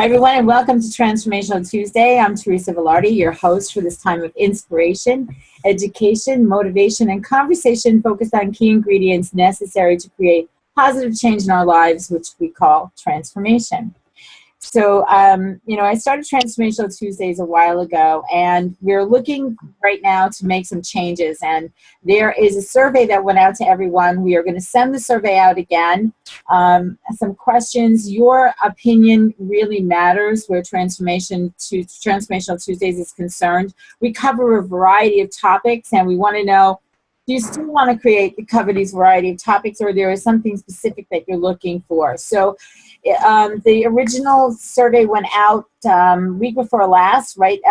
Hi, everyone, and welcome to Transformational Tuesday. I'm Teresa Velardi, your host for this time of inspiration, education, motivation, and conversation focused on key ingredients necessary to create positive change in our lives, which we call transformation. So, I started Transformational Tuesdays a while ago, and we're looking right now to make some changes. And there is a survey that went out to everyone. We are going to send the survey out again. Some questions. Your opinion really matters where Transformational Tuesdays is concerned. We cover a variety of topics, and we want to know, do you still want to cover these variety of topics, or there is something specific that you're looking for? So the original survey went out week before last, right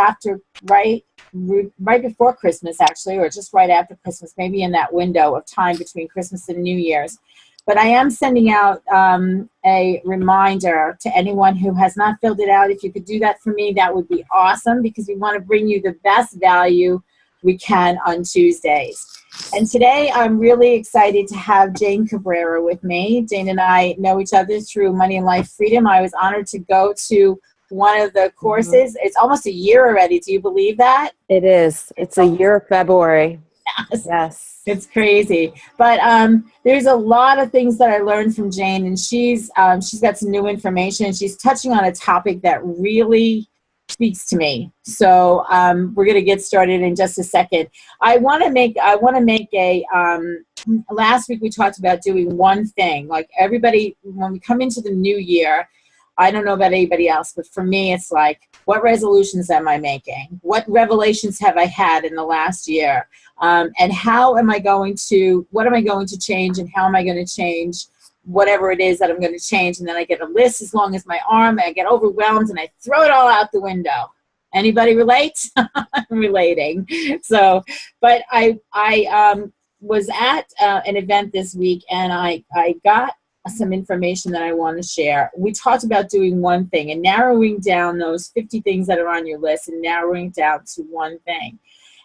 before Christmas, actually, or just right after Christmas, maybe in that window of time between Christmas and New Year's. But I am sending out a reminder to anyone who has not filled it out. If you could do that for me, that would be awesome, because we want to bring you the best value we can on Tuesdays. And today I'm really excited to have Jane Cabrera with me. Jane and I know each other through Money and Life Freedom. I was honored to go to one of the courses. It's almost a year already. Do you believe that? It is. It's a year of February. Yes. It's crazy. But there's a lot of things that I learned from Jane, and she's got some new information. She's touching on a topic that really speaks to me. So we're going to get started in just a second. I want to make a, last week we talked about doing one thing. Like everybody, when we come into the new year, I don't know about anybody else, but for me, it's like, what resolutions am I making? What revelations have I had in the last year? And what am I going to change, and how am I going to change whatever it is that I'm going to change? And then I get a list as long as my arm, and I get overwhelmed and I throw it all out the window. Anybody relate? I'm relating. So, but I was at an event this week, and I got some information that I want to share. We talked about doing one thing and narrowing down those 50 things that are on your list and narrowing down to one thing.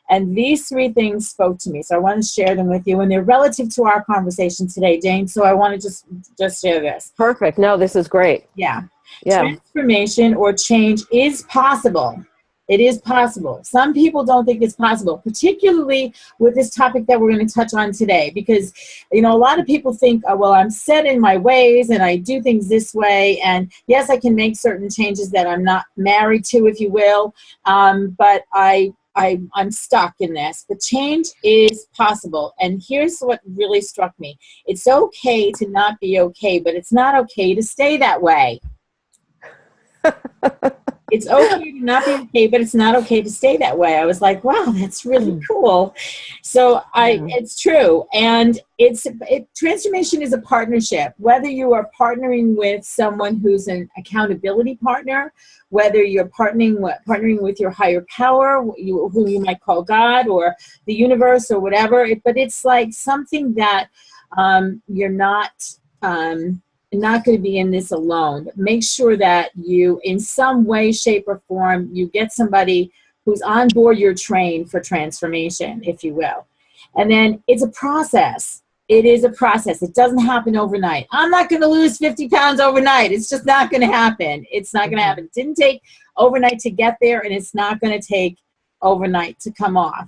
And these three things spoke to me, so I want to share them with you, and they're relative to our conversation today, Jane. So I want to just share this. Perfect. No, this is great. Yeah. Transformation or change is possible. It is possible. Some people don't think it's possible, particularly with this topic that we're going to touch on today, because, a lot of people think, oh, well, I'm set in my ways and I do things this way. And yes, I can make certain changes that I'm not married to, if you will. But I'm stuck in this. But change is possible. And here's what really struck me. It's okay to not be okay, but it's not okay to stay that way. It's okay to not be okay, but it's not okay to stay that way. I was like, wow, that's really cool. So it's true. And transformation is a partnership. Whether you are partnering with someone who's an accountability partner, whether you're partnering with your higher power, who you might call God or the universe or whatever, but it's like something that you're not going to be in this alone. But make sure that you, in some way, shape, or form, you get somebody who's on board your train for transformation, if you will. And then it's a process. It is a process. It doesn't happen overnight. I'm not going to lose 50 pounds overnight. It's just not going to happen. It's not going to happen. It didn't take overnight to get there, and it's not going to take overnight to come off.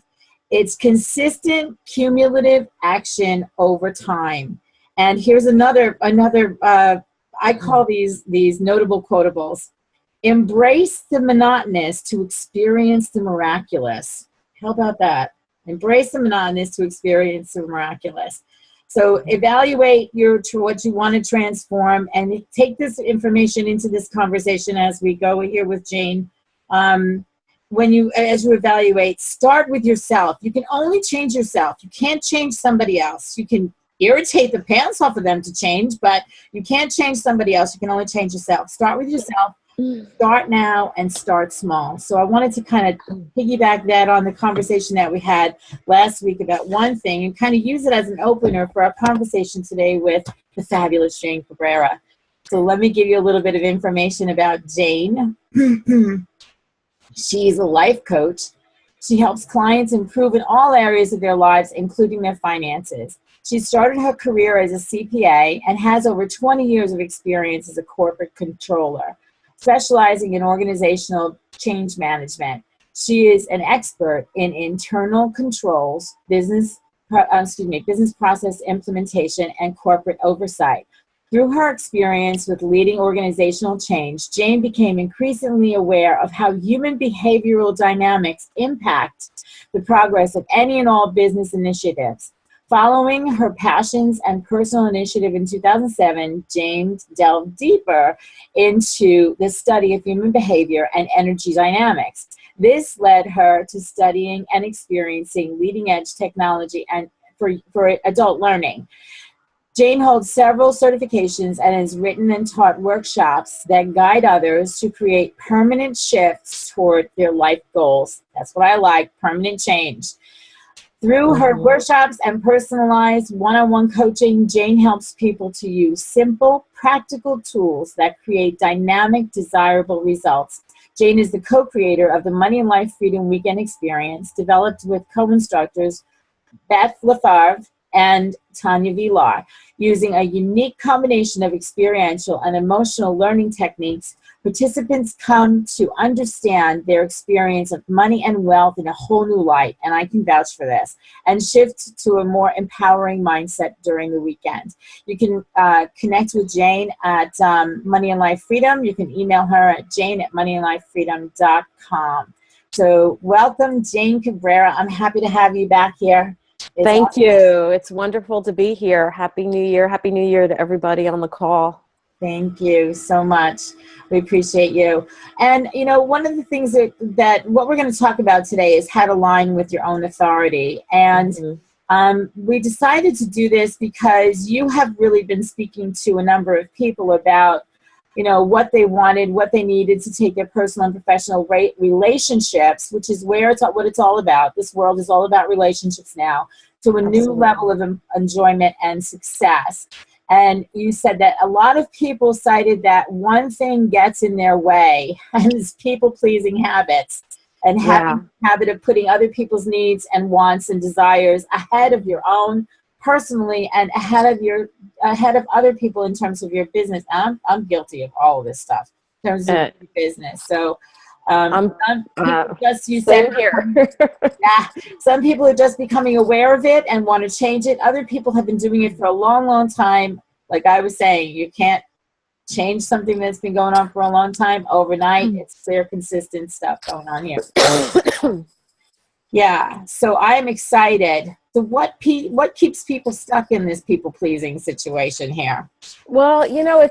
It's consistent, cumulative action over time. And here's another. I call these notable quotables. Embrace the monotonous to experience the miraculous. How about that? Embrace the monotonous to experience the miraculous. So evaluate what you want to transform, and take this information into this conversation as we go here with Jane. As you evaluate, start with yourself. You can only change yourself. You can't change somebody else. You can irritate the pants off of them to change, but you can't change somebody else. You can only change yourself. Start with yourself. Start now and start small. So I wanted to kind of piggyback that on the conversation that we had last week about one thing, and kind of use it as an opener for our conversation today with the fabulous Jane Cabrera. So let me give you a little bit of information about Jane. She's a life coach. She helps clients improve in all areas of their lives, including their finances. She started her career as a CPA and has over 20 years of experience as a corporate controller. specializing in organizational change management. She is an expert in internal controls, business process implementation, and corporate oversight. Through her experience with leading organizational change, Jane became increasingly aware of how human behavioral dynamics impact the progress of any and all business initiatives. Following her passions and personal initiative in 2007, Jane delved deeper into the study of human behavior and energy dynamics. This led her to studying and experiencing leading-edge technology and for adult learning. Jane holds several certifications and has written and taught workshops that guide others to create permanent shifts toward their life goals. That's what I like, permanent change. Through her workshops and personalized one-on-one coaching, Jane helps people to use simple, practical tools that create dynamic, desirable results. Jane is the co-creator of the Money and Life Freedom Weekend Experience, developed with co-instructors Beth Lefevre and Tanya Vilar. Using a unique combination of experiential and emotional learning techniques, participants come to understand their experience of money and wealth in a whole new light, and I can vouch for this, and shift to a more empowering mindset during the weekend. You can connect with Jane at Money and Life Freedom. You can email her at jane@moneyandlifefreedom.com. So welcome, Jane Cabrera. I'm happy to have you back here. Thank you. It's wonderful to be here. Happy New Year. Happy New Year to everybody on the call. Thank you so much. We appreciate you. And, you know, one of the things that what we're going to talk about today is how to align with your own authority. And we decided to do this because you have really been speaking to a number of people about, you know, what they wanted, what they needed to take their personal and professional relationships, which is what it's all about. This world is all about relationships now, to a new level of enjoyment and success. And you said that a lot of people cited that one thing gets in their way, and it's people-pleasing habits, and having a habit of putting other people's needs and wants and desires ahead of your own personally, and ahead of other people in terms of your business. I'm guilty of all of this stuff in terms of your business. So some people are just becoming aware of it and want to change it. Other people have been doing it for a long, long time. Like I was saying, you can't change something that's been going on for a long time overnight. It's clear, consistent stuff going on here. Yeah, so I'm excited. So what keeps people stuck in this people-pleasing situation here? Well, you know,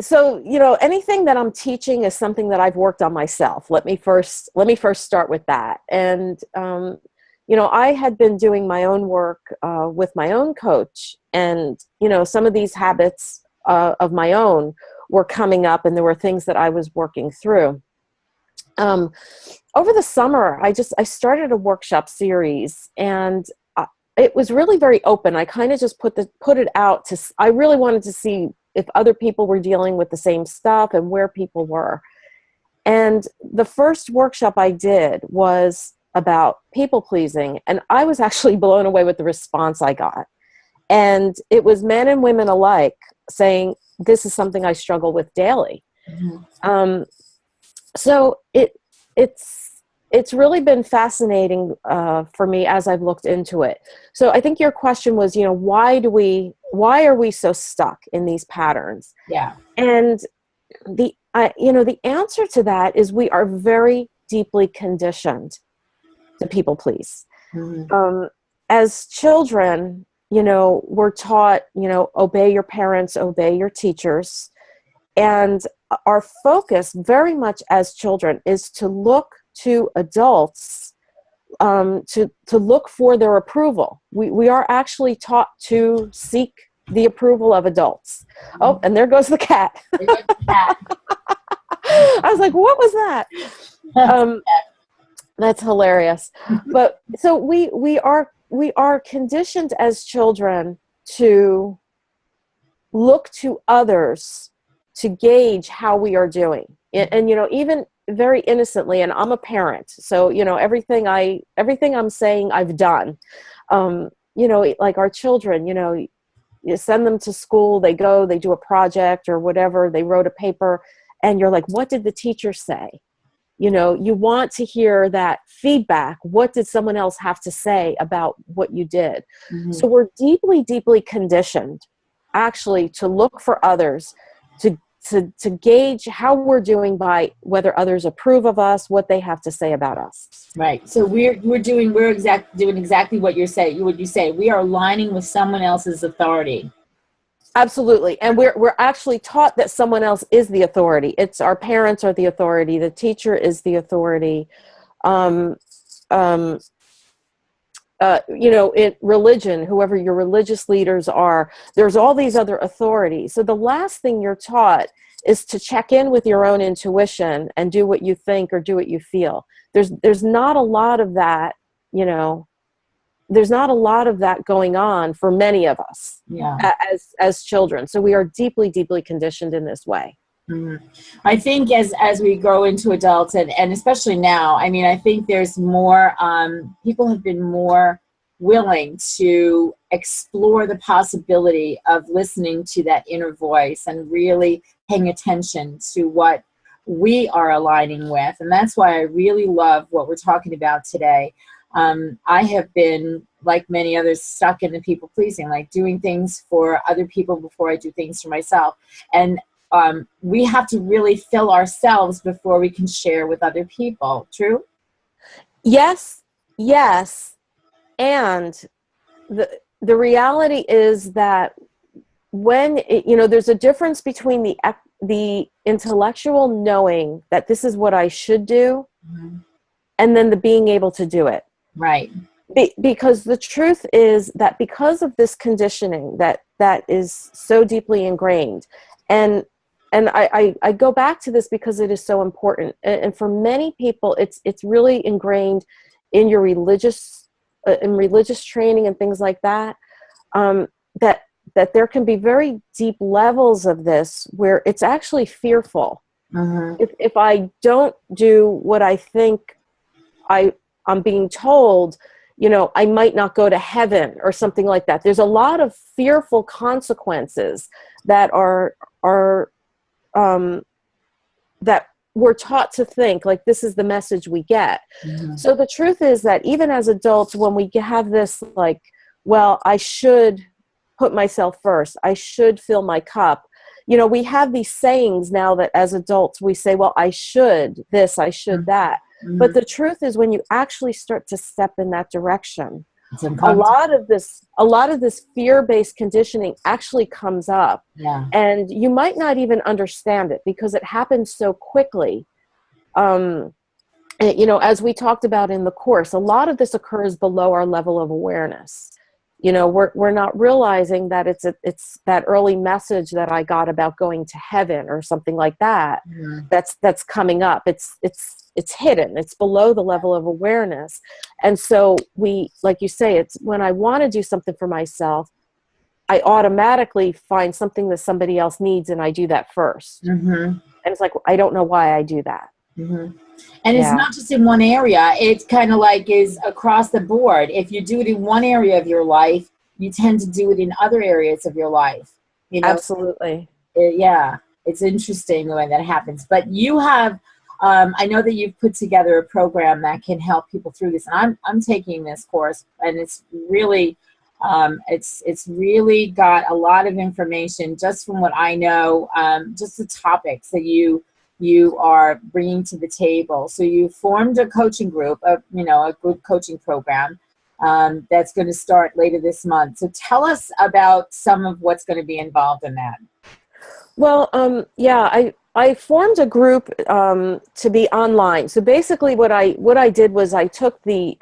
so, you know, anything that I'm teaching is something that I've worked on myself. Let me first start with that. And, you know, I had been doing my own work with my own coach, and, you know, some of these habits of my own were coming up, and there were things that I was working through. Over the summer, I started a workshop series, and it was really very open. I kind of just put it out I really wanted to see if other people were dealing with the same stuff and where people were. And the first workshop I did was about people pleasing, and I was actually blown away with the response I got. And it was men and women alike saying, this is something I struggle with daily. So it's really been fascinating for me as I've looked into it. So I think your question was, you know, why are we so stuck in these patterns? Yeah. And the answer to that is we are very deeply conditioned to people please. As children, you know, we're taught, you know, obey your parents, obey your teachers. And our focus very much as children is to look to adults to look for their approval. We are actually taught to seek the approval of adults. Oh, and there goes the cat. I was like, what was that? That's hilarious. But so we are conditioned as children to look to others to gauge how we are doing. And you know, even very innocently, and I'm a parent, so you know, everything I'm saying I've done. You know, like our children, you know, you send them to school, they go, they do a project or whatever, they wrote a paper, and you're like, what did the teacher say? You know, you want to hear that feedback. What did someone else have to say about what you did? Mm-hmm. So we're deeply, deeply conditioned actually to look for others, to gauge how we're doing by whether others approve of us, what they have to say about us. Right. So we're doing exactly what you're saying. What you say. We are aligning with someone else's authority. Absolutely. And we're actually taught that someone else is the authority. It's our parents are the authority. The teacher is the authority. You know, in religion, whoever your religious leaders are, there's all these other authorities. So the last thing you're taught is to check in with your own intuition and do what you think or do what you feel. There's not a lot of that, you know, there's not a lot of that going on for many of us as children. So we are deeply, deeply conditioned in this way. Mm-hmm. I think as we grow into adults, and especially now, I mean, I think there's more, people have been more willing to explore the possibility of listening to that inner voice and really paying attention to what we are aligning with. And that's why I really love what we're talking about today. I have been, like many others, stuck in the people pleasing, like doing things for other people before I do things for myself. And we have to really fill ourselves before we can share with other people. True? Yes. And the reality is that when, you know, there's a difference between the intellectual knowing that this is what I should do, mm-hmm. and then the being able to do it. Right. Because the truth is that because of this conditioning that is so deeply ingrained, and I go back to this because it is so important. And for many people, it's really ingrained in your religious training and things like that. That there can be very deep levels of this where it's actually fearful. Mm-hmm. If I don't do what I think I'm being told, you know, I might not go to heaven or something like that. There's a lot of fearful consequences that are that we're taught to think like this is the message we get. Mm-hmm. So the truth is that even as adults, when we have this like, well, I should put myself first, I should fill my cup. You know, we have these sayings now that as adults we say, well, I should this, I should that. Mm-hmm. But the truth is when you actually start to step in that direction, a lot of this fear-based conditioning actually comes up. Yeah. And you might not even understand it because it happens so quickly. You know, as we talked about in the course, a lot of this occurs below our level of awareness. You know, we're not realizing that it's that early message that I got about going to heaven or something like that. Mm-hmm. That's coming up. It's hidden. It's below the level of awareness. And so we, like you say, it's when I want to do something for myself, I automatically find something that somebody else needs and I do that first. Mm-hmm. And it's like, I don't know why I do that. Mm-hmm. And it's not just in one area. It's kind of like is across the board. If you do it in one area of your life, you tend to do it in other areas of your life. You know? Absolutely. Yeah. It's interesting the way that happens. But you have, I know that you've put together a program that can help people through this. And I'm taking this course, and it's really, it's really got a lot of information just from what I know, just the topics that you are bringing to the table. So you formed a coaching group, a group coaching program that's going to start later this month. So tell us about some of what's going to be involved in that. Well, I formed a group to be online. So basically what I did was I took the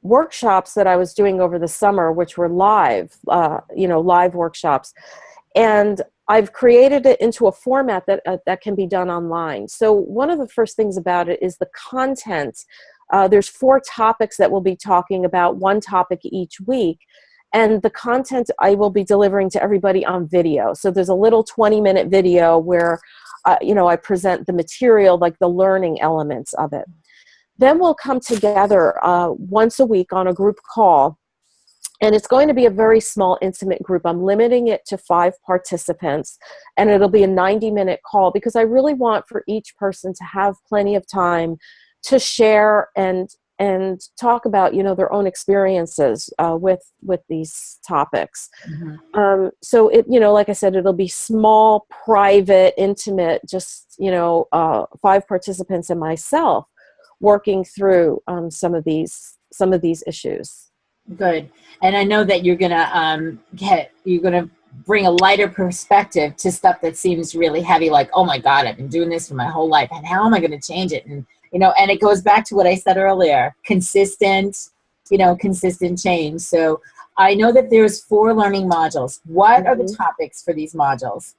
workshops that I was doing over the summer, which were live, live workshops, and I've created it into a format that can be done online. So one of the first things about it is the content. There's 4 topics that we'll be talking about, one topic each week. And the content I will be delivering to everybody on video. So there's a little 20-minute video where, I present the material, like the learning elements of it. Then we'll come together once a week on a group call And it's going to be a very small, intimate group. I'm limiting it to 5 participants, and it'll be a 90-minute call because I really want for each person to have plenty of time to share and talk about, you know, their own experiences with these topics. So it, you know, like I said, it'll be small, private, intimate, just, you know, 5 participants and myself working through some of these issues. Good. And I know that you're gonna bring a lighter perspective to stuff that seems really heavy, like, oh my God, I've been doing this for my whole life, and how am I going to change it? And, you know, and it goes back to what I said earlier, consistent change. So I know that there's 4 learning modules. What are the topics for these modules?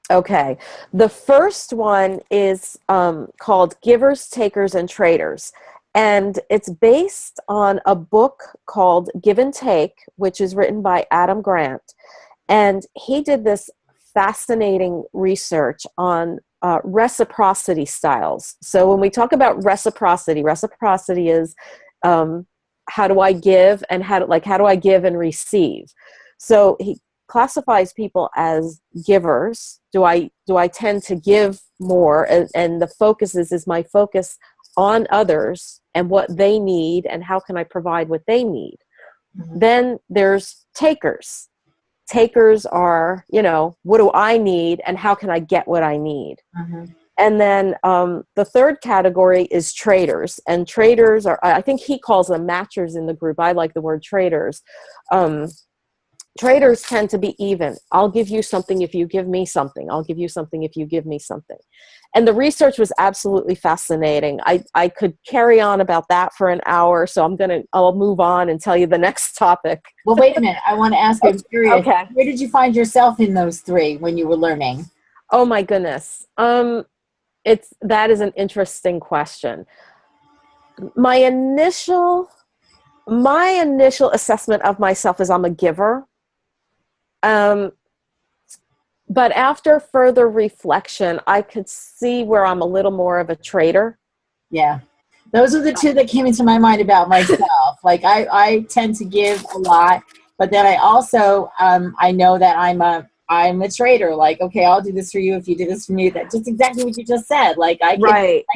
Okay. The first one is called Givers, Takers, and Traders. And it's based on a book called Give and Take, which is written by Adam Grant. And he did this fascinating research on reciprocity styles. So when we talk about reciprocity is how do I give and how do I give and receive? So he classifies people as givers. Do I tend to give more? And the focus is my focus on others and what they need and how can I provide what they need. Then there's takers. Takers are, you know, what do I need and how can I get what I need? And then the third category is traders. And traders are, I think he calls them matchers in the group. I like the word traders. Traders tend to be even. I'll give you something if you give me something. I'll give you something if you give me something. And the research was absolutely fascinating. I could carry on about that for an hour, so I'll move on and tell you the next topic. Well, wait a minute. I want to ask, I'm curious. Okay. Where did you find yourself in those 3 when you were learning? Oh my goodness. That is an interesting question. My initial assessment of myself is I'm a giver. But after further reflection, I could see where I'm a little more of a trader. Yeah. Those are the 2 that came into my mind about myself. Like I tend to give a lot, but then I also, I know that I'm a trader. Like, okay, I'll do this for you if you do this for me. That's just exactly what you just said. Like I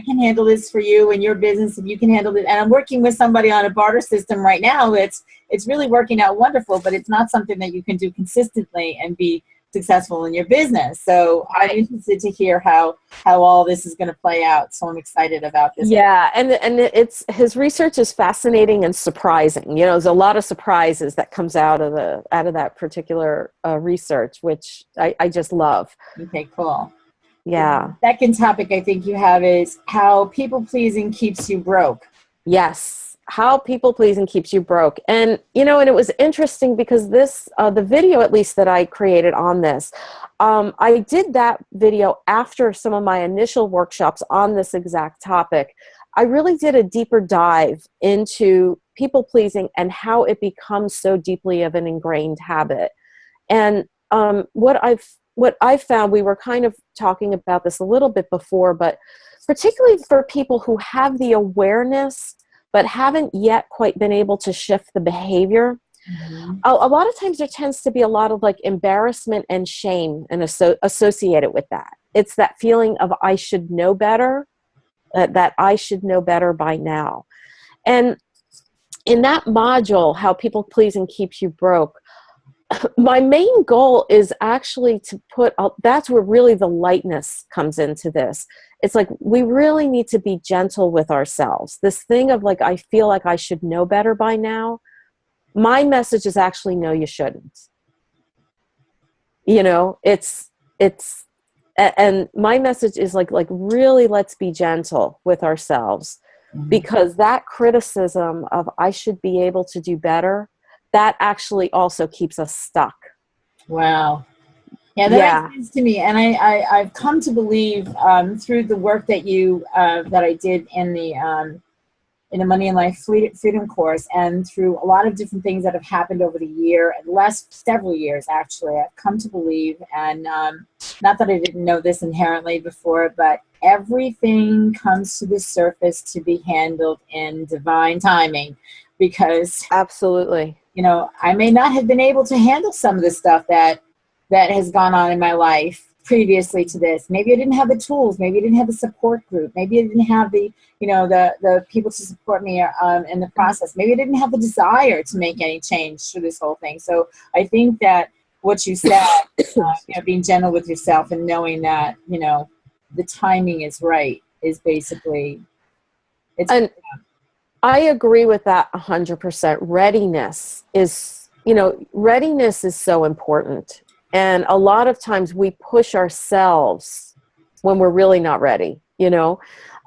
can handle this for you and your business if you can handle it. And I'm working with somebody on a barter system right now. It's really working out wonderful, but it's not something that you can do consistently and be successful in your business. So I'm interested to hear how all this is going to play out. So I'm excited about this. Yeah, and his research is fascinating and surprising. You know, there's a lot of surprises that comes out of that particular research, which I just love. Okay, cool. Yeah. The second topic I think you have is how people pleasing keeps you broke. Yes. How people pleasing keeps you broke. And, you know, and it was interesting because this, the video at least that I created on this, I did that video after some of my initial workshops on this exact topic. I really did a deeper dive into people pleasing and how it becomes so deeply of an ingrained habit. And what I've found, we were kind of talking about this a little bit before, but particularly for people who have the awareness but haven't yet quite been able to shift the behavior. A lot of times there tends to be a lot of like embarrassment and shame and associated with that. It's that feeling of I should know better, that I should know better by now. And in that module, how people pleasing keeps you broke, my main goal is actually to that's where really the lightness comes into this. It's like we really need to be gentle with ourselves. This thing of like, I feel like I should know better by now. My message is actually, no, you shouldn't. You know, and my message is like really let's be gentle with ourselves, because that criticism of I should be able to do better, that actually also keeps us stuck. Wow. Yeah, that makes sense to me. And I've come to believe through the work that that I did in the Money and Life Freedom course, and through a lot of different things that have happened over the year, and the last several years actually, I've come to believe, and not that I didn't know this inherently before, but everything comes to the surface to be handled in divine timing, because absolutely. you know, I may not have been able to handle some of the stuff that has gone on in my life previously to this. Maybe I didn't have the tools. Maybe I didn't have the support group. Maybe I didn't have the, you know, the people to support me in the process. Maybe I didn't have the desire to make any change through this whole thing. So I think that what you said, you know, being gentle with yourself and knowing that, you know, the timing is right is basically, it's. And I agree with that 100%. Readiness is, you know, readiness is so important. And a lot of times we push ourselves when we're really not ready, you know?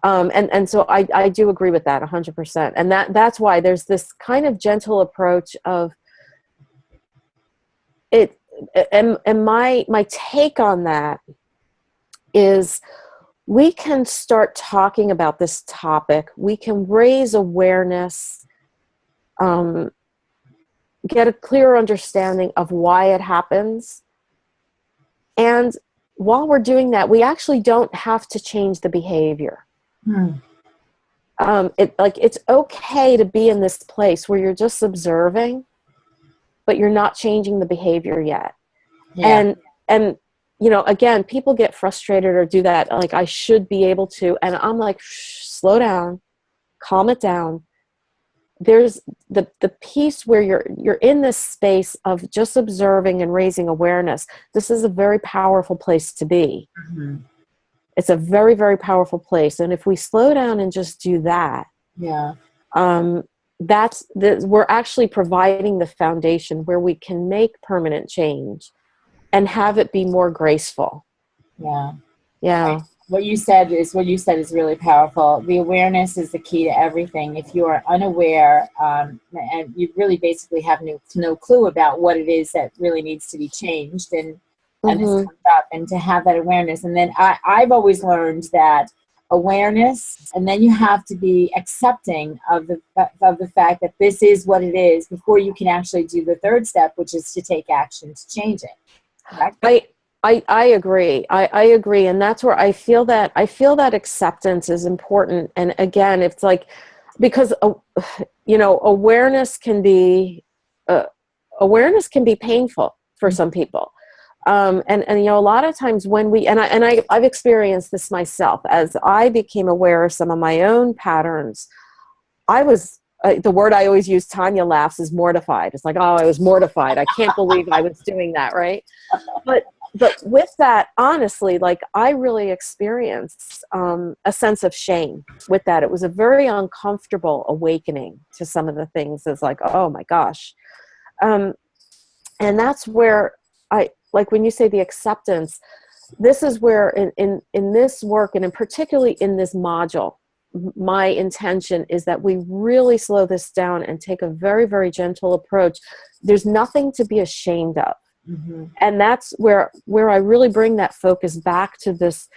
And so I do agree with that 100%. And that's why there's this kind of gentle approach of it. And my take on that is we can start talking about this topic. We can raise awareness, get a clearer understanding of why it happens. And while we're doing that, we actually don't have to change the behavior. It's okay to be in this place where you're just observing, but you're not changing the behavior yet. Yeah. And you know, again, people get frustrated or do that. Like, I should be able to, and I'm like, slow down, calm it down. There's the piece where you're in this space of just observing and raising awareness. This is a very powerful place to be. Mm-hmm. It's a very, very powerful place. And if we slow down and just do that, yeah, we're actually providing the foundation where we can make permanent change and have it be more graceful. Yeah. Yeah. What you said is really powerful. The awareness is the key to everything. If you are unaware, and you really basically have no clue about what it is that really needs to be changed, and this comes up, and to have that awareness. And then I've always learned that awareness, and then you have to be accepting of the fact that this is what it is before you can actually do the third step, which is to take action to change it. Correct? I agree. I agree. And that's where I feel that acceptance is important. And again, it's like, because, you know, awareness can be painful for some people. And, you know, a lot of times when I've experienced this myself, as I became aware of some of my own patterns, I was, the word I always use, Tanya laughs, is mortified. It's like, oh, I was mortified. I can't believe I was doing that. Right. But with that, honestly, like, I really experienced a sense of shame with that. It was a very uncomfortable awakening to some of the things. It's like, oh my gosh. And that's where like when you say the acceptance, this is where in this work, and in particularly in this module, my intention is that we really slow this down and take a very, very gentle approach. There's nothing to be ashamed of. Mm-hmm. And that's where I really bring that focus back to this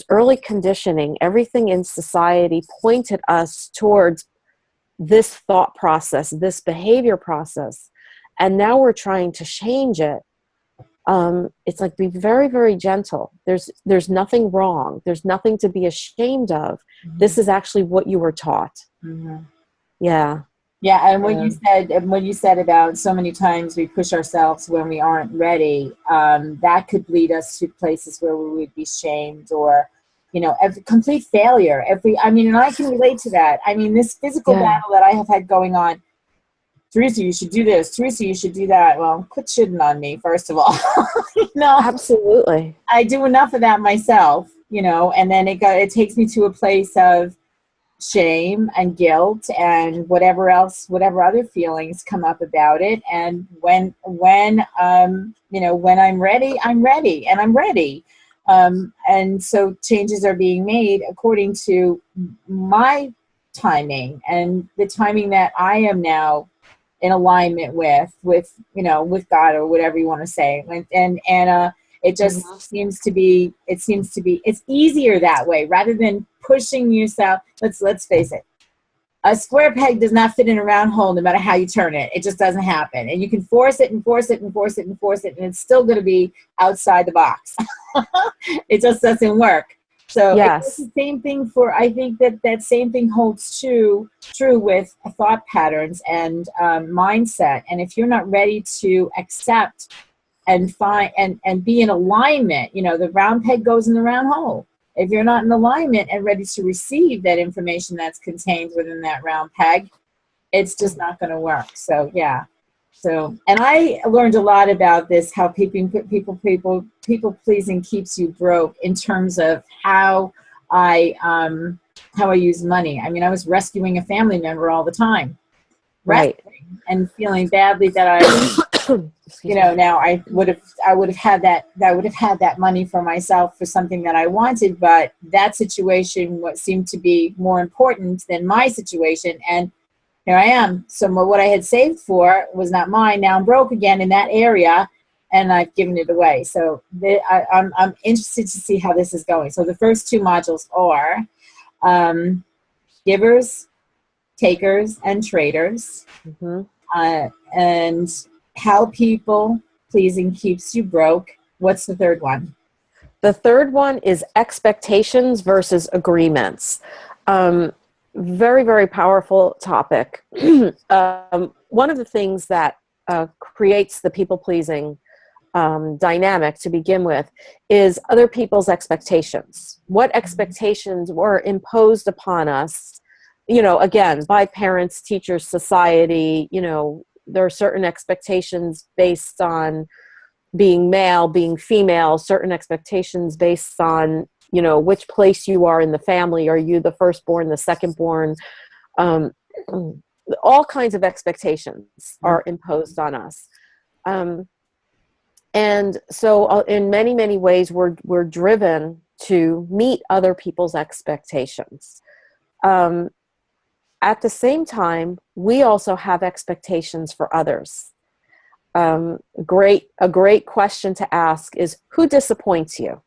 early conditioning. Everything in society pointed us towards this thought process, this behavior process. And now we're trying to change it. It's like, be very, very gentle. There's nothing wrong. There's nothing to be ashamed of. Mm-hmm. This is actually what you were taught. Mm-hmm. Yeah. Yeah, and when you said about so many times we push ourselves when we aren't ready, that could lead us to places where we would be shamed, or, you know, complete failure. And I can relate to that. I mean, this physical battle that I have had going on. Teresa, you should do this. Teresa, you should do that. Well, quit shitting on me, first of all. You know, absolutely. I do enough of that myself, you know, and then it takes me to a place of shame and guilt and whatever other feelings come up about it. And when I'm ready, I'm ready, and I'm ready. And so changes are being made according to my timing, and the timing that I am now in alignment with God, or whatever you want to say. And it just seems to be, it's easier that way, rather than pushing yourself. Let's face it. A square peg does not fit in a round hole, no matter how you turn it. It just doesn't happen. And you can force it and force it and force it and force it, and it's still going to be outside the box. It just doesn't work. So it's Yes. the same thing for, I think that same thing holds true with thought patterns and mindset. And if you're not ready to accept and find and be in alignment, the round peg goes in the round hole. If you're not in alignment and ready to receive that information that's contained within that round peg, it's just not going to work. So yeah. So, and I learned a lot about this, how people pleasing keeps you broke, in terms of how I use money. I mean, I was rescuing a family member all the time, Right. and feeling badly that now I would have had that money for myself for something that I wanted, but that situation what seemed to be more important than my situation, and here I am. So what I had saved for was not mine. Now I'm broke again in that area, and I've given it away. So I'm interested to see how this is going. So the first two modules are givers, takers, and traders, and how people pleasing keeps you broke. What's the third one? The third one is expectations versus agreements. Very, very powerful topic. One of the things that creates the people-pleasing dynamic to begin with is other people's expectations. What expectations were imposed upon us, again, by parents, teachers, society. There are certain expectations based on being male, being female, certain expectations based on which place you are in the family. Are you the firstborn, the secondborn? All kinds of expectations are imposed on us. And so in many, many ways, we're driven to meet other people's expectations. At the same time, we also have expectations for others. A great question to ask is, who disappoints you?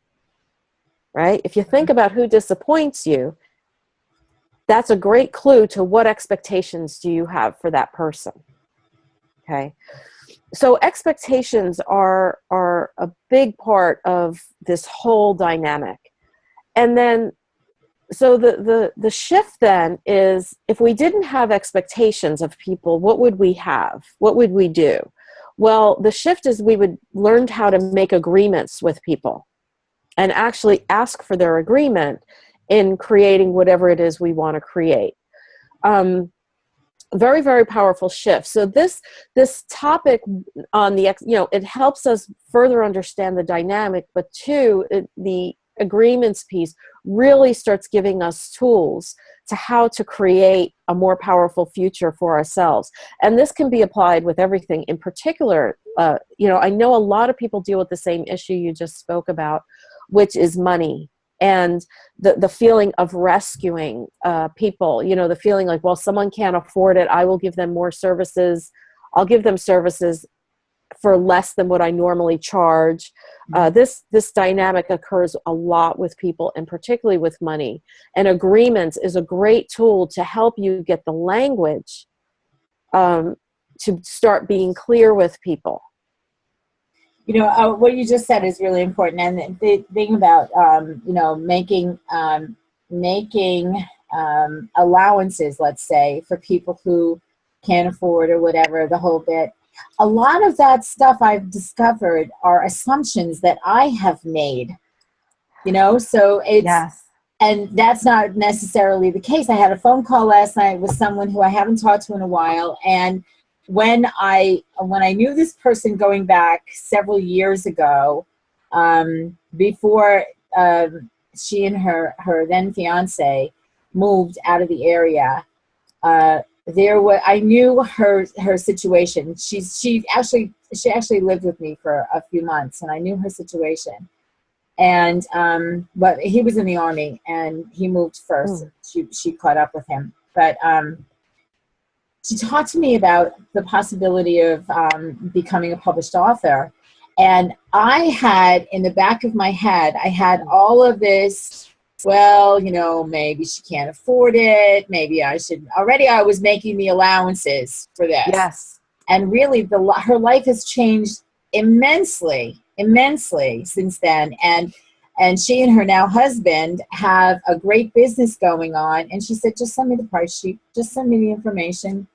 Right? If you think about who disappoints you, that's a great clue to what expectations do you have for that person. Okay. So expectations are a big part of this whole dynamic. And then, so the shift then is, if we didn't have expectations of people, what would we have? What would we do? Well, the shift is we would learn how to make agreements with people and actually ask for their agreement in creating whatever it is we want to create. Very, very powerful shift. So this topic on the, it helps us further understand the dynamic, but two, the agreements piece really starts giving us tools to how to create a more powerful future for ourselves. And this can be applied with everything. In particular, I know a lot of people deal with the same issue you just spoke about, which is money. And the feeling of rescuing people, the feeling like, well, someone can't afford it, I will give them more services. I'll give them services for less than what I normally charge. This dynamic occurs a lot with people, and particularly with money. And agreements is a great tool to help you get the language to start being clear with people. What you just said is really important. And the thing about, making allowances, let's say, for people who can't afford or whatever, the whole bit. A lot of that stuff I've discovered are assumptions that I have made, so it's, yes. And that's not necessarily the case. I had a phone call last night with someone who I haven't talked to in a while. And when I knew this person going back several years ago, before she and her then fiance moved out of the area, I knew her situation. She actually lived with me for a few months, and I knew her situation. And but he was in the Army, and he moved first. She caught up with him, but she talked to me about the possibility of becoming a published author. And I had, in the back of my head, I had all of this, well, maybe she can't afford it. Maybe I should. Already I was making the allowances for this. Yes. And really, her life has changed immensely since then. And And she and her now husband have a great business going on. And she said, just send me the price sheet. Just send me the information.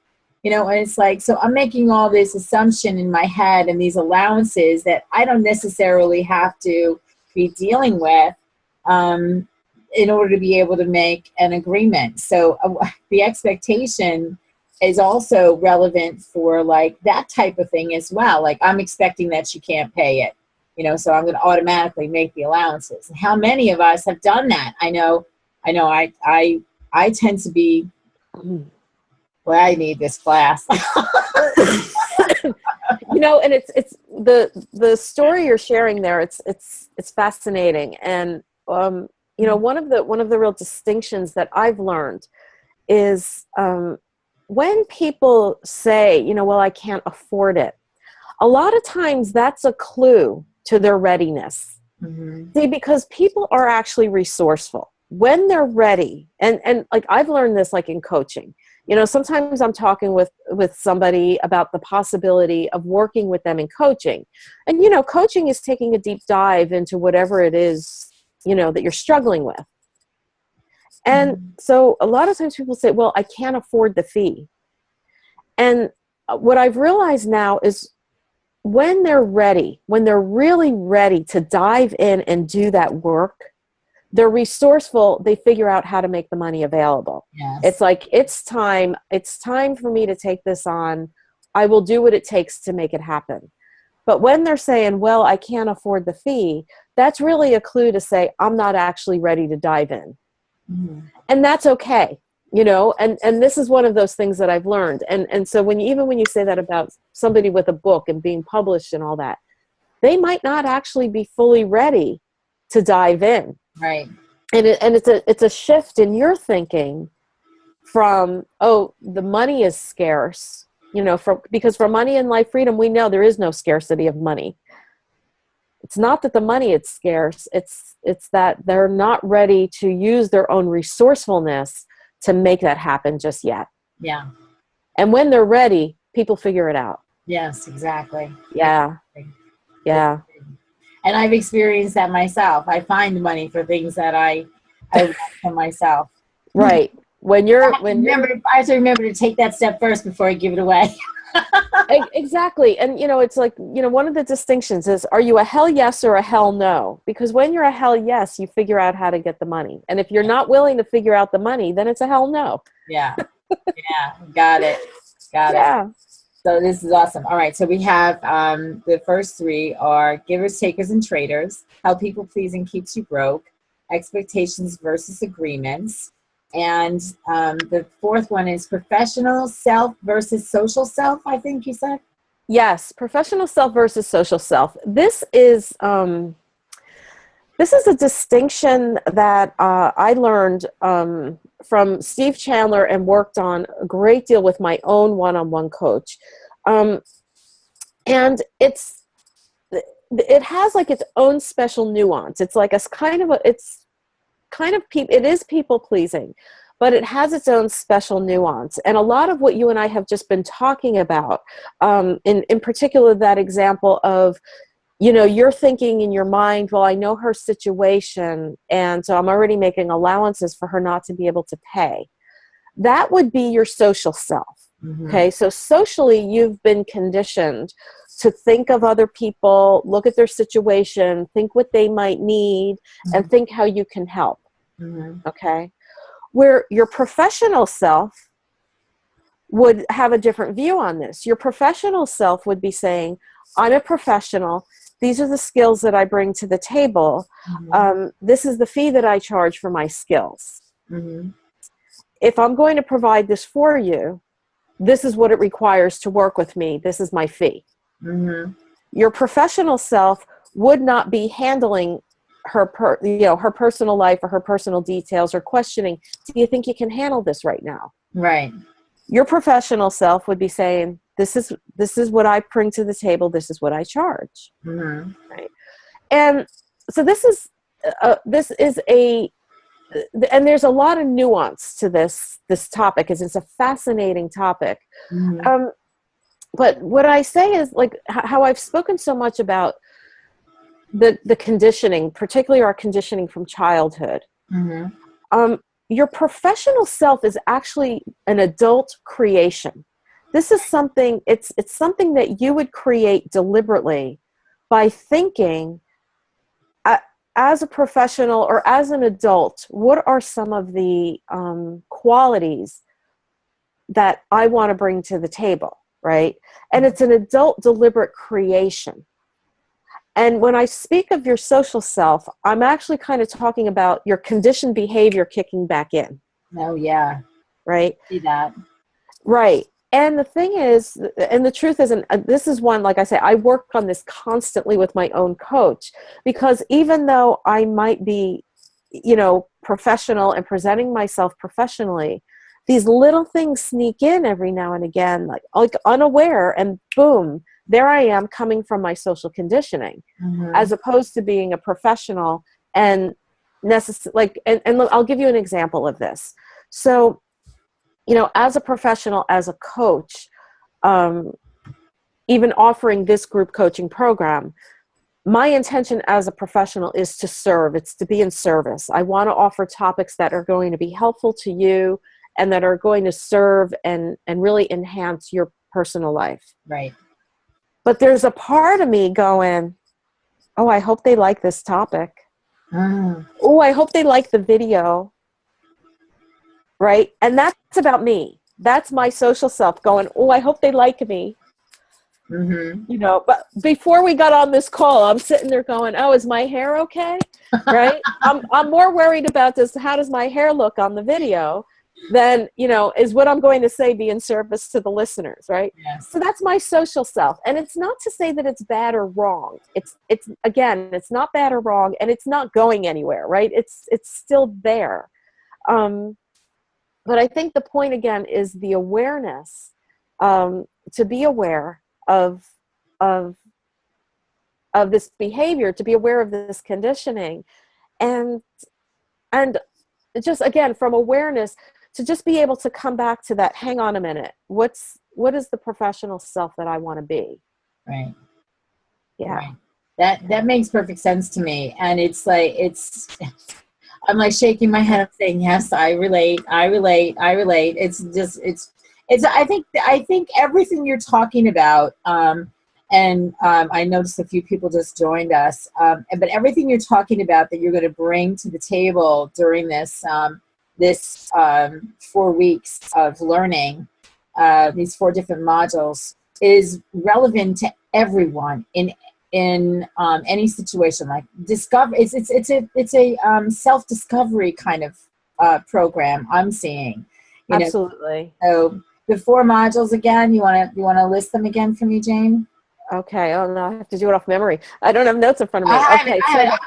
You know, and it's like, so I'm making all this assumption in my head and these allowances that I don't necessarily have to be dealing with in order to be able to make an agreement. So the expectation is also relevant for like that type of thing as well. Like I'm expecting that she can't pay it, you know, so I'm going to automatically make the allowances. How many of us have done that? I know I tend to be, well, I need this class. You know, and it's the story you're sharing there. It's fascinating, and you know, one of the real distinctions that I've learned is when people say, you know, well, I can't afford it. A lot of times that's a clue to their readiness. Mm-hmm. See, because people are actually resourceful when they're ready, and like I've learned this, like in coaching. You know, sometimes I'm talking with somebody about the possibility of working with them in coaching. And, you know, coaching is taking a deep dive into whatever it is, you know, that you're struggling with. And so a lot of times people say, well, I can't afford the fee. And what I've realized now is when they're ready, when they're really ready to dive in and do that work, they're resourceful. They figure out how to make the money available. Yes. It's like, it's time for me to take this on. I will do what it takes to make it happen. But when they're saying, well, I can't afford the fee, that's really a clue to say, I'm not actually ready to dive in. Mm-hmm. And that's okay. You know, and this is one of those things that I've learned. And so when you say that about somebody with a book and being published and all that, they might not actually be fully ready to dive in. Right. And it's a shift in your thinking from, oh, the money is scarce, you know, because for money and life freedom, we know there is no scarcity of money. It's not that the money is scarce, it's that they're not ready to use their own resourcefulness to make that happen just yet. Yeah. And when they're ready, people figure it out. Yes, exactly. Yeah. Yeah. And I've experienced that myself. I find money for things that I want for myself. Right. I have to remember to take that step first before I give it away. Exactly. And, you know, it's like, you know, one of the distinctions is, are you a hell yes or a hell no? Because when you're a hell yes, you figure out how to get the money. And if you're not willing to figure out the money, then it's a hell no. Yeah. Yeah. Got it. Yeah. So this is awesome. All right. So we have the first three are givers, takers, and traders. How people pleasing keeps you broke. Expectations versus agreements. And the fourth one is professional self versus social self, I think you said. Yes, professional self versus social self. This is a distinction that I learned from Steve Chandler and worked on a great deal with my own one-on-one coach. And it has like its own special nuance. It's like it is people pleasing, but it has its own special nuance. And a lot of what you and I have just been talking about, in particular, that example of, you know, you're thinking in your mind, well, I know her situation, and so I'm already making allowances for her not to be able to pay. That would be your social self. Mm-hmm. Okay. So socially, you've been conditioned to think of other people, look at their situation, think what they might need, mm-hmm. and think how you can help. Mm-hmm. Okay. Where your professional self would have a different view on this. Your professional self would be saying, I'm a professional. These are the skills that I bring to the table. Mm-hmm. This is the fee that I charge for my skills. Mm-hmm. If I'm going to provide this for you, this is what it requires to work with me. This is my fee. Mm-hmm. Your professional self would not be handling her personal life or her personal details or questioning, do you think you can handle this right now? Right. Your professional self would be saying, this is what I bring to the table. This is what I charge. Mm-hmm. Right. And so this is and there's a lot of nuance to this topic, because it's a fascinating topic. Mm-hmm. But what I say is, like, how I've spoken so much about the conditioning, particularly our conditioning from childhood. Your professional self is actually an adult creation. This is something, it's something that you would create deliberately by thinking, as a professional or as an adult, what are some of the qualities that I want to bring to the table, right? And it's an adult deliberate creation. And when I speak of your social self, I'm actually kind of talking about your conditioned behavior kicking back in. Oh, yeah. Right? See that. Right. And the thing is, and the truth is, and this is one, like I say, I work on this constantly with my own coach, because even though I might be, professional and presenting myself professionally, these little things sneak in every now and again, like unaware, and boom, there I am coming from my social conditioning, as opposed to being a professional and and I'll give you an example of this. So, as a professional, as a coach, even offering this group coaching program, my intention as a professional is to serve. It's to be in service. I want to offer topics that are going to be helpful to you and that are going to serve and really enhance your personal life. Right. But there's a part of me going, oh, I hope they like this topic. Oh, I hope they like the video. Right? And that's about me. That's my social self going, oh, I hope they like me. But before we got on this call, I'm sitting there going, oh, is my hair okay? Right? I'm more worried about this. How does my hair look on the video than, is what I'm going to say be in service to the listeners, right? Yes. So that's my social self. And it's not to say that it's bad or wrong. It's again, it's not bad or wrong, and it's not going anywhere, right? It's still there. But I think the point again is the awareness, to be aware of this behavior, to be aware of this conditioning, and just again from awareness to just be able to come back to that. Hang on a minute. What is the professional self that I want to be? Right. Yeah. Right. That makes perfect sense to me, and I'm like shaking my head. I'm saying, yes, I relate. I think everything you're talking about, and I noticed a few people just joined us, but everything you're talking about that you're going to bring to the table during this 4 weeks of learning, these 4 different modules, is relevant to everyone in any situation. Like discover, it's a self-discovery kind of program I'm seeing. Absolutely. So the 4 modules again, you want to list them again for me, Jane? Okay. Oh no, I have to do it off memory. I don't have notes in front of me. Okay,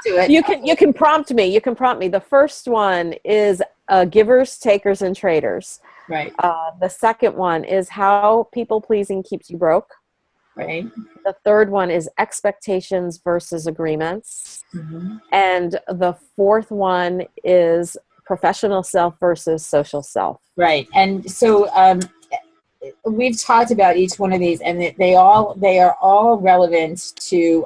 so you can prompt me. The first one is givers, takers, and traders. Right. The second one is how people pleasing keeps you broke. Right. The third one is expectations versus agreements. And the fourth one is professional self versus social self. Right. And so we've talked about each one of these, and they are all relevant to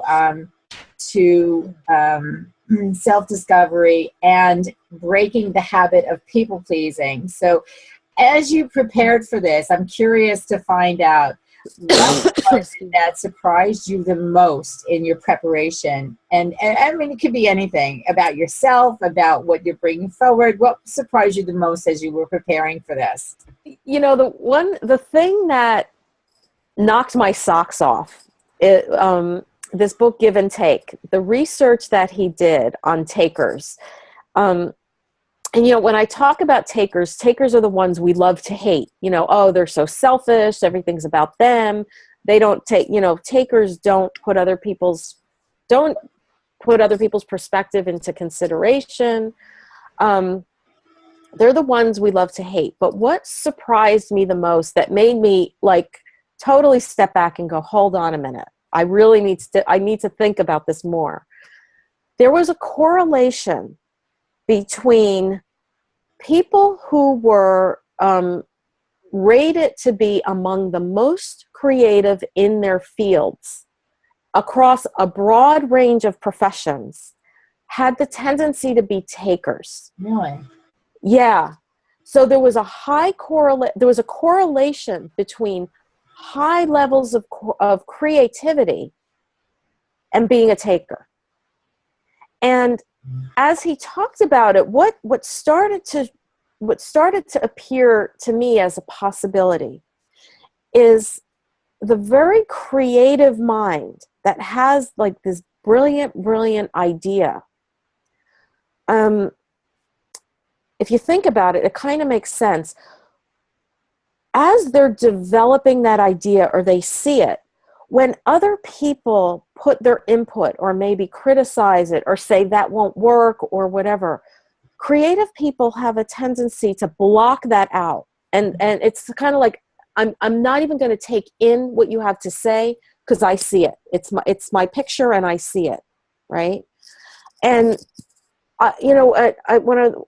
self-discovery and breaking the habit of people pleasing. So as you prepared for this, I'm curious to find out what was it that surprised you the most in your preparation. And I mean, it could be anything about yourself, about what you're bringing forward. What surprised you the most as you were preparing for this? The thing that knocked my socks off, this book, Give and Take, the research that he did on takers. And, when I talk about takers are the ones we love to hate. Oh, they're so selfish. Everything's about them. They don't take, takers don't put other people's perspective into consideration. They're the ones we love to hate. But what surprised me the most, that made me totally step back and go, hold on a minute. I need to think about this more. There was a correlation between people who were rated to be among the most creative in their fields across a broad range of professions had the tendency to be takers. Really? Yeah. So there was a correlation between high levels of creativity and being a taker. And as he talked about it, what started to appear to me as a possibility is the very creative mind that has like this brilliant idea. If you think about it, it kind of makes sense. As they're developing that idea or they see it, when other people put their input or maybe criticize it or say that won't work or whatever, creative people have a tendency to block that out. And it's kind of like, I'm not even going to take in what you have to say because I see it. It's my picture and I see it, right? And when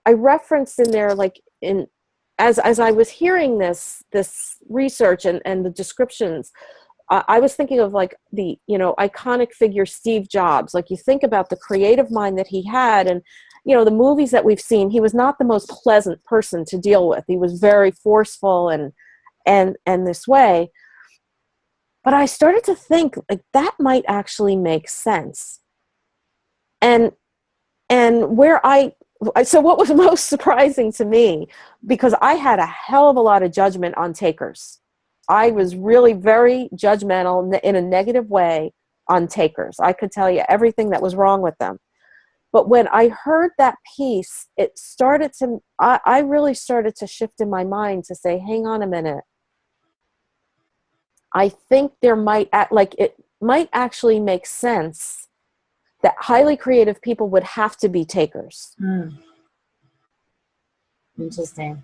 I referenced in there, like as I was hearing this research and the descriptions, I was thinking of like the iconic figure Steve Jobs. Like you think about the creative mind that he had, and the movies that we've seen, he was not the most pleasant person to deal with. He was very forceful and this way. But I started to think like that might actually make sense. And so what was most surprising to me, because I had a hell of a lot of judgment on takers. I was really very judgmental in a negative way on takers. I could tell you everything that was wrong with them. But when I heard that piece, I really started to shift in my mind to say, hang on a minute. I think it might actually make sense that highly creative people would have to be takers. Interesting.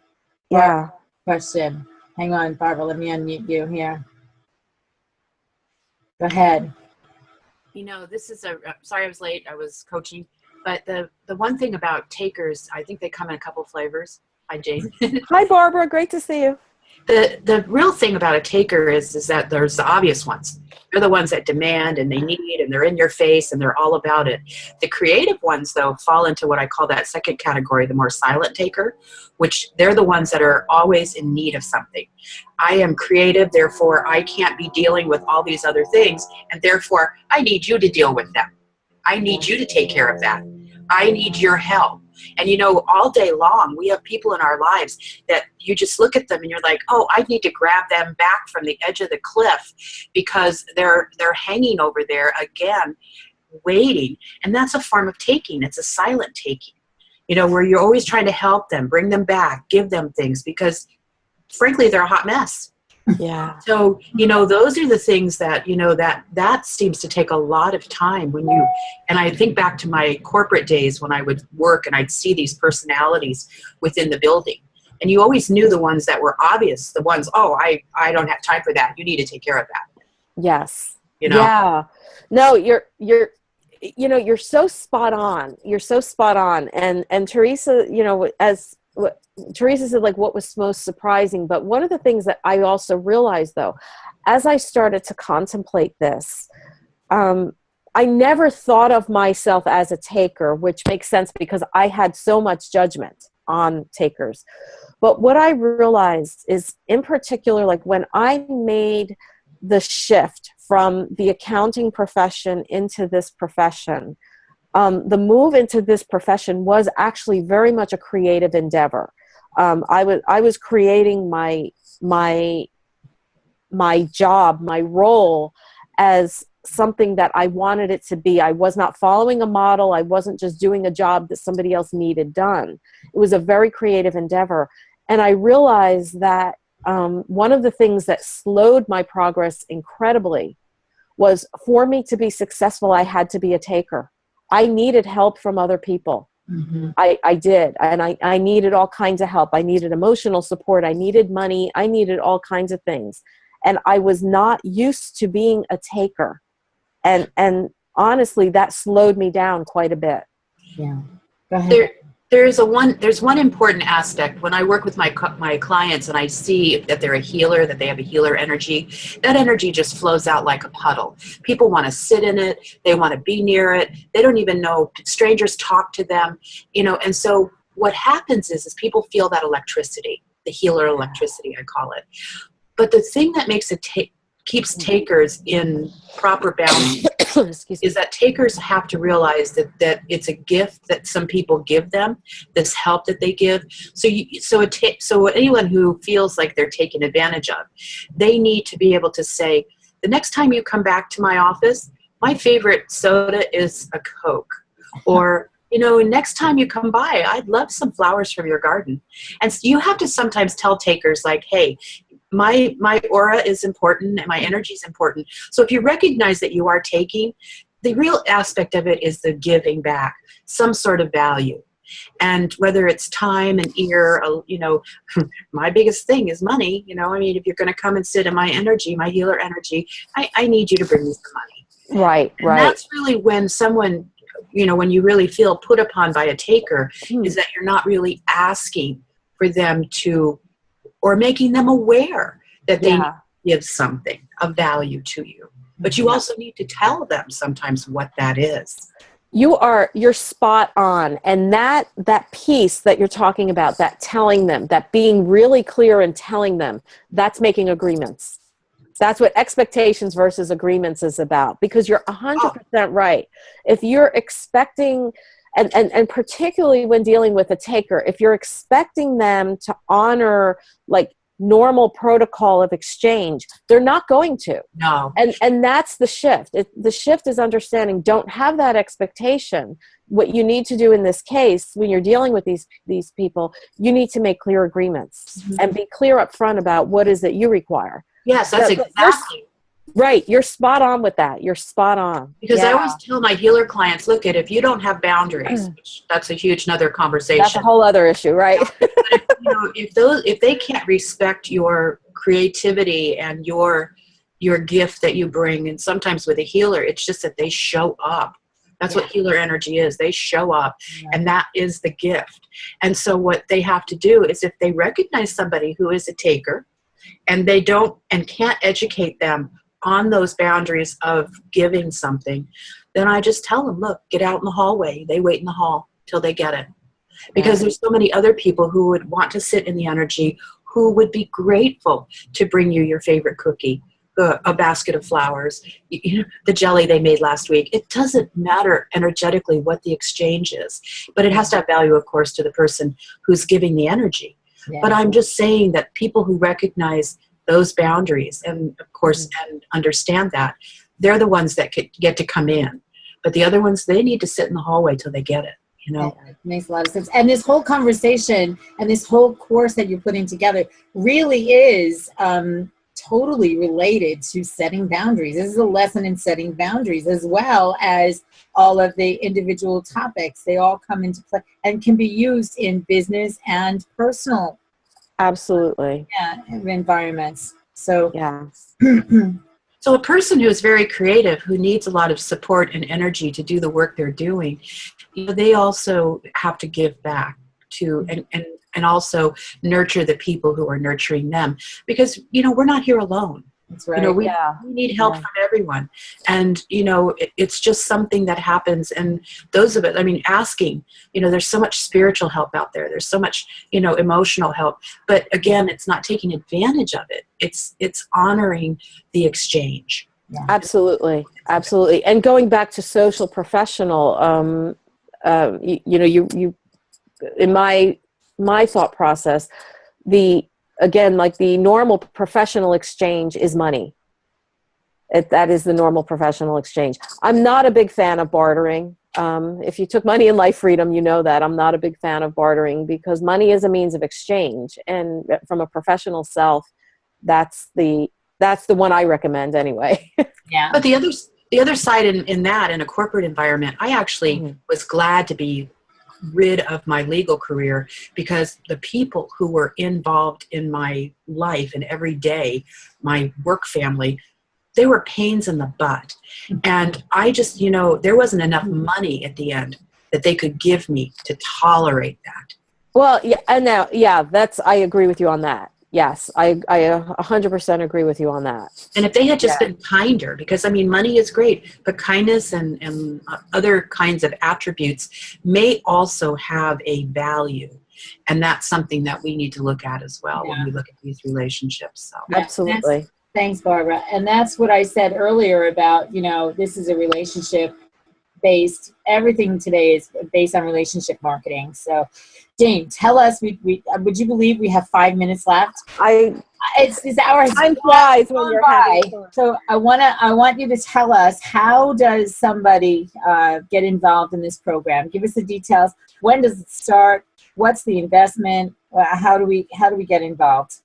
Yeah. Question. Hang on, Barbara, let me unmute you here. Go ahead. This is sorry I was late. I was coaching. But the one thing about takers, I think they come in a couple flavors. Hi, Jane. Hi, Barbara. Great to see you. The real thing about a taker is that there's the obvious ones. They're the ones that demand and they need and they're in your face and they're all about it. The creative ones, though, fall into what I call that second category, the more silent taker, which they're the ones that are always in need of something. I am creative, therefore I can't be dealing with all these other things, and therefore I need you to deal with them. I need you to take care of that. I need your help. And all day long, we have people in our lives that you just look at them and you're like, oh, I need to grab them back from the edge of the cliff because they're hanging over there again, waiting. And that's a form of taking. It's a silent taking, where you're always trying to help them, bring them back, give them things because, frankly, they're a hot mess. Yeah. So, those are the things that, that seems to take a lot of time and I think back to my corporate days when I would work and I'd see these personalities within the building. And you always knew the ones that were obvious, the ones, oh, I don't have time for that. You need to take care of that. Yes. Yeah. No, you're so spot on. You're so spot on. And Teresa, as what Teresa said, like what was most surprising. But one of the things that I also realized, though, as I started to contemplate this, I never thought of myself as a taker, which makes sense because I had so much judgment on takers. But what I realized is, in particular, like when I made the shift from the accounting profession into this profession, the move into this profession was actually very much a creative endeavor. I was creating my job, my role, as something that I wanted it to be. I was not following a model. I wasn't just doing a job that somebody else needed done. It was a very creative endeavor. And I realized that one of the things that slowed my progress incredibly was, for me to be successful, I had to be a taker. I needed help from other people. Mm-hmm. I did. And I needed all kinds of help. I needed emotional support. I needed money. I needed all kinds of things. And I was not used to being a taker. And honestly, that slowed me down quite a bit. Yeah. Go ahead. There's one important aspect when I work with my clients and I see that they're a healer, that they have a healer energy. That energy just flows out like a puddle. People want to sit in it. They want to be near it. They don't even know. Strangers talk to them, and so what happens is people feel that electricity, the healer electricity, I call it. But the thing that makes it keeps takers in proper balance is that takers have to realize that it's a gift that some people give them, this help that they give. So anyone who feels like they're taken advantage of, they need to be able to say, the next time you come back to my office, my favorite soda is a Coke. Or, next time you come by, I'd love some flowers from your garden. And so you have to sometimes tell takers like, hey, my aura is important and my energy is important. So if you recognize that you are taking, the real aspect of it is the giving back, some sort of value. And whether it's time and ear, my biggest thing is money. If you're going to come and sit in my energy, my healer energy, I need you to bring me some money. Right. And that's really when someone, when you really feel put upon by a taker, is that you're not really asking for them to, or making them aware that they need to give something of value to you. But you also need to tell them sometimes what that is. You're spot on. And that piece that you're talking about, that telling them, that being really clear and telling them, that's making agreements. That's what expectations versus agreements is about, because you're 100% right. If you're expecting, and particularly when dealing with a taker, if you're expecting them to honor like normal protocol of exchange, they're not going to. No. And that's the shift. The shift is understanding, don't have that expectation. What you need to do in this case, when you're dealing with these people, you need to make clear agreements and be clear up front about what is that you require. Yes, that's exactly. Right. You're spot on with that. You're spot on. Because I always tell my healer clients, look, if you don't have boundaries, which that's a huge another conversation. That's a whole other issue, right? But if they can't respect your creativity and your gift that you bring, and sometimes with a healer, it's just that they show up. That's what healer energy is. They show up, and that is the gift. And so what they have to do is, if they recognize somebody who is a taker, and they don't and can't educate them on those boundaries of giving something, then I just tell them, look, get out in the hallway. They wait in the hall till they get it. Because there's so many other people who would want to sit in the energy, who would be grateful to bring you your favorite cookie, a basket of flowers, the jelly they made last week. It doesn't matter energetically what the exchange is, but it has to have value, of course, to the person who's giving the energy. But I'm just saying that people who recognize those boundaries and, of course, and understand that, they're the ones that get to come in. But the other ones, they need to sit in the hallway till they get it, It makes a lot of sense. And this whole conversation and this whole course that you're putting together really is totally related to setting boundaries. This is a lesson in setting boundaries, as well as all of the individual topics. They all come into play and can be used in business and personal environments. So So a person who is very creative, who needs a lot of support and energy to do the work they're doing, they also have to give back to and also nurture the people who are nurturing them, because we're not here alone. That's right. We need help from everyone. And, it's just something that happens. And those of it, asking, there's so much spiritual help out there. There's so much, emotional help. But again, it's not taking advantage of it. It's honoring the exchange. Yeah. Absolutely. Absolutely. And going back to social professional, you in my thought process, the normal professional exchange is money. That is the normal professional exchange. I'm not a big fan of bartering. If you took money in life freedom, you know that I'm not a big fan of bartering, because money is a means of exchange. And from a professional self, that's the one I recommend anyway. Yeah. But the other side in a corporate environment, I actually was glad to be rid of my legal career, because the people who were involved in my life and every day, my work family, they were pains in the butt. And I just, there wasn't enough money at the end that they could give me to tolerate that. Well, yeah, and now, yeah, I agree with you on that. Yes, I 100% agree with you on that. And if they had just been kinder, because I mean, money is great, but kindness and other kinds of attributes may also have a value. And that's something that we need to look at as well when we look at these relationships. So. Yeah, absolutely. Thanks, Barbara. And that's what I said earlier about, this is a relationship based, everything today is based on relationship marketing. So Jane, tell us, would you believe we have 5 minutes left? It's hours. Time flies when you're having fun. So I want you to tell us, how does somebody get involved in this program? Give us the details. When does it start? What's the investment? How do we get involved?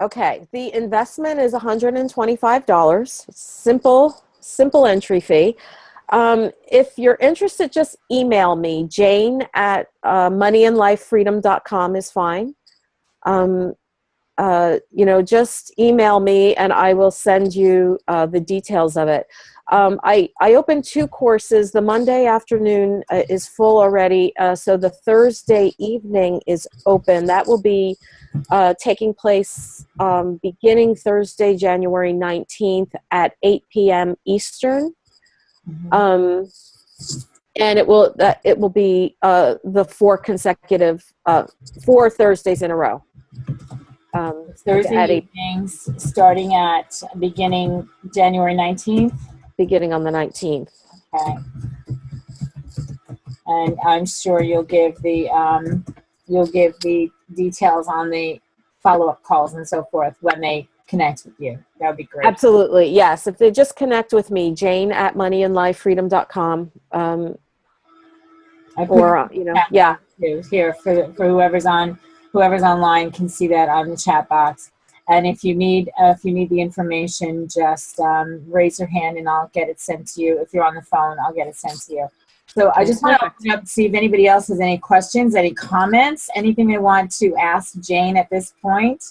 Okay, the investment is $125. Simple entry fee. If you're interested, just email me. Jane at moneyandlifefreedom.com is fine. Just email me and I will send you the details of it. I opened 2 courses. The Monday afternoon is full already, so the Thursday evening is open. That will be taking place beginning Thursday, January 19th at 8 p.m. Eastern. And it will be the 4 consecutive 4 Thursdays in a row. Thursday evenings, starting at beginning January 19th. Beginning on the 19th. Okay. And I'm sure you'll give the details on the follow-up calls and so forth when they connect with you. That would be great. Absolutely, yes. If they just connect with me, Jane at moneyandlifefreedom.com. Here for whoever's online can see that on the chat box. And if you need the information, just raise your hand and I'll get it sent to you. If you're on the phone, I'll get it sent to you. So I just want to open up to see if anybody else has any questions, any comments, anything they want to ask Jane at this point.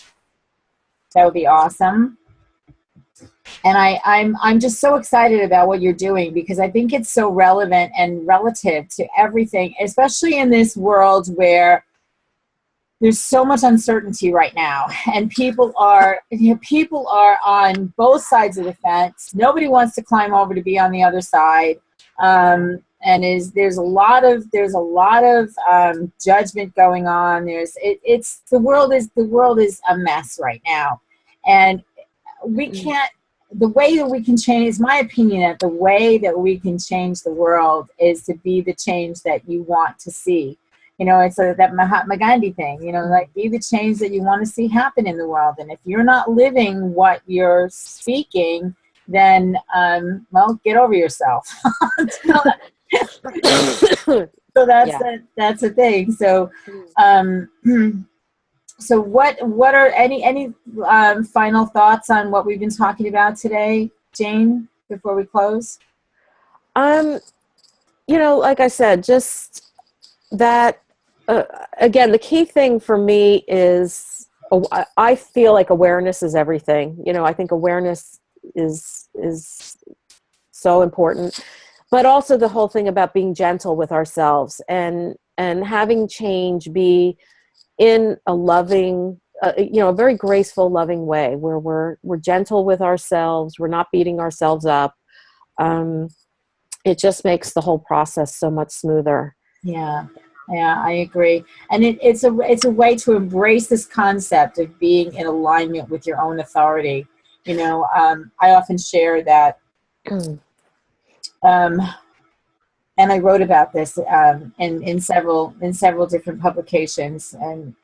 That would be awesome. And I'm just so excited about what you're doing, because I think it's so relevant and relative to everything, especially in this world where there's so much uncertainty right now, and people are on both sides of the fence. Nobody wants to climb over to be on the other side, and there's a lot of judgment going on. The world is a mess right now, and we can't. The way that we can change, is my opinion, that the way that we can change the world is to be the change that you want to see. It's that Mahatma Gandhi thing, like, be the change that you want to see happen in the world. And if you're not living what you're speaking, then, get over yourself. So that's the thing. So, so what are any final thoughts on what we've been talking about today, Jane, before we close? Like I said, just that, again, the key thing for me is, I feel like awareness is everything. I think awareness is so important, but also the whole thing about being gentle with ourselves and having change be in a loving, a very graceful, loving way, where we're gentle with ourselves. We're not beating ourselves up. It just makes the whole process so much smoother. Yeah, I agree. And it's a way to embrace this concept of being in alignment with your own authority. I often share that, and I wrote about this in several different publications, and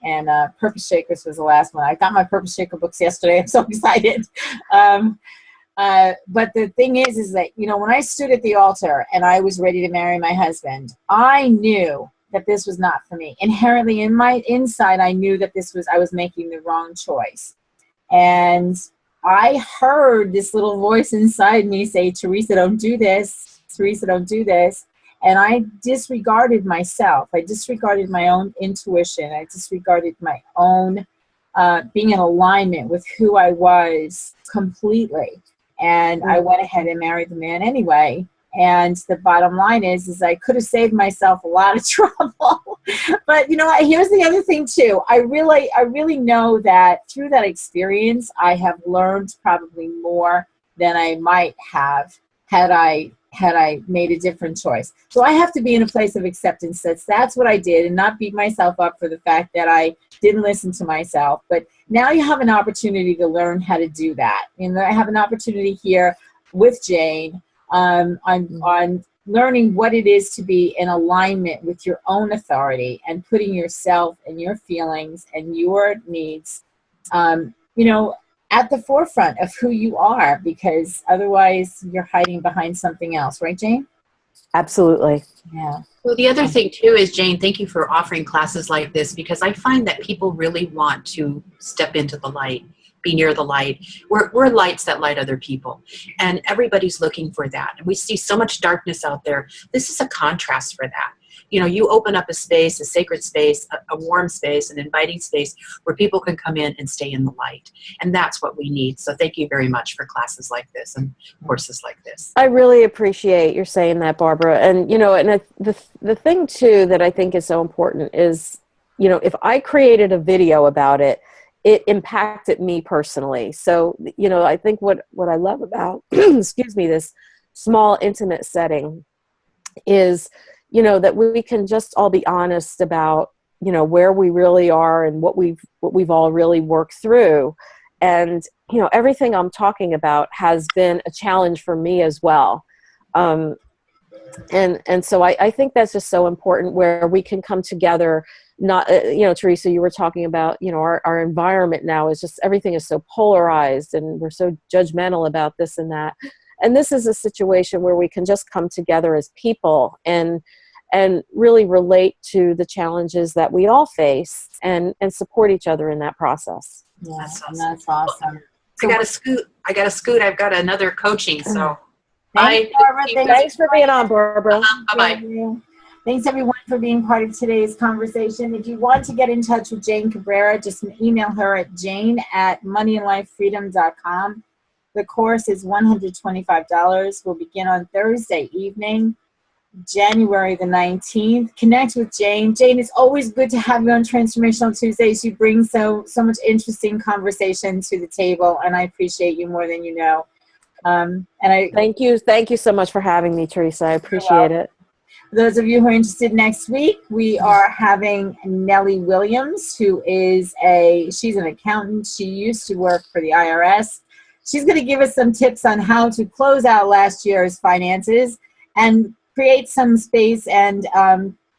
Purpose Shakers was the last one. I got my Purpose Shaker books yesterday. I'm so excited. But the thing is that, when I stood at the altar and I was ready to marry my husband, I knew that this was not for me. Inherently in my inside, I knew that I was making the wrong choice. And I heard this little voice inside me say, Teresa, don't do this. Teresa, don't do this. And I disregarded myself. I disregarded my own intuition. I disregarded my own being in alignment with who I was completely. And I went ahead and married the man anyway. And the bottom line is I could have saved myself a lot of trouble. But you know what, here's the other thing too. I really know that through that experience, I have learned probably more than I might have had I made a different choice. So I have to be in a place of acceptance that's what I did, and not beat myself up for the fact that I didn't listen to myself. But now you have an opportunity to learn how to do that. And I have an opportunity here with Jane on learning what it is to be in alignment with your own authority and putting yourself and your feelings and your needs, you know, at the forefront of who you are, because otherwise you're hiding behind something else. Right, Jane? Absolutely. Yeah. Well, the other thing too is, Jane, thank you for offering classes like this, because I find that people really want to step into the light, be near the light. We're lights that light other people, and everybody's looking for that. And we see so much darkness out there. This is a contrast for that. You know, you open up a space, a sacred space, a warm space, an inviting space where people can come in and stay in the light. And that's what we need. So thank you very much for classes like this and courses like this. I really appreciate your saying that, Barbara. And, you know, and the thing too that I think is so important is, you know, if I created a video about it, it impacted me personally. So, you know, I think what I love about, excuse me, this small, intimate setting is, you know, that we can just all be honest about, you know, where we really are and what we've all really worked through. And, you know, everything I'm talking about has been a challenge for me as well. And so I think that's just so important, where we can come together. Not, you know, Teresa, you were talking about, you know, our environment now is just, everything is so polarized and we're so judgmental about this and that. And this is a situation where we can just come together as people and really relate to the challenges that we all face and support each other in that process. Yeah, That's awesome. that's awesome. I got to scoot. I've got another coaching. So Thanks, Barbara. Thanks for being on, Barbara. Bye-bye. Thanks everyone for being part of today's conversation. If you want to get in touch with Jane Cabrera, just email her at jane@moneyandlifefreedom.com. The course is $125. We'll begin on Thursday evening, January the 19th. Connect with Jane. Jane, it's always good to have you on Transformational Tuesdays. You bring so much interesting conversation to the table, and I appreciate you more than you know. And I thank you so much for having me, Teresa. I appreciate it. For those of you who are interested, next week we are having Nellie Williams, who is she's an accountant. She used to work for the IRS. She's going to give us some tips on how to close out last year's finances and create some space and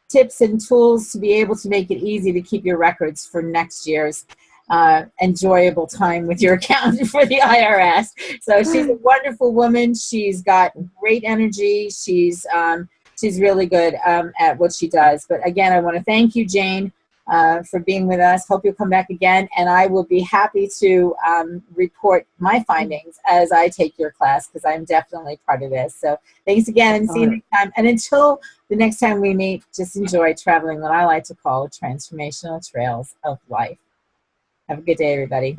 tips and tools to be able to make it easy to keep your records for next year's enjoyable time with your accountant for the IRS. So she's a wonderful woman. She's got great energy. She's really good at what she does. But again, I want to thank you, Jane, for being with us. Hope you'll come back again, and I will be happy to report my findings as I take your class, because I'm definitely part of this. So thanks again, and see you next time. And until the next time we meet, just enjoy traveling what I like to call transformational trails of life. Have a good day, everybody.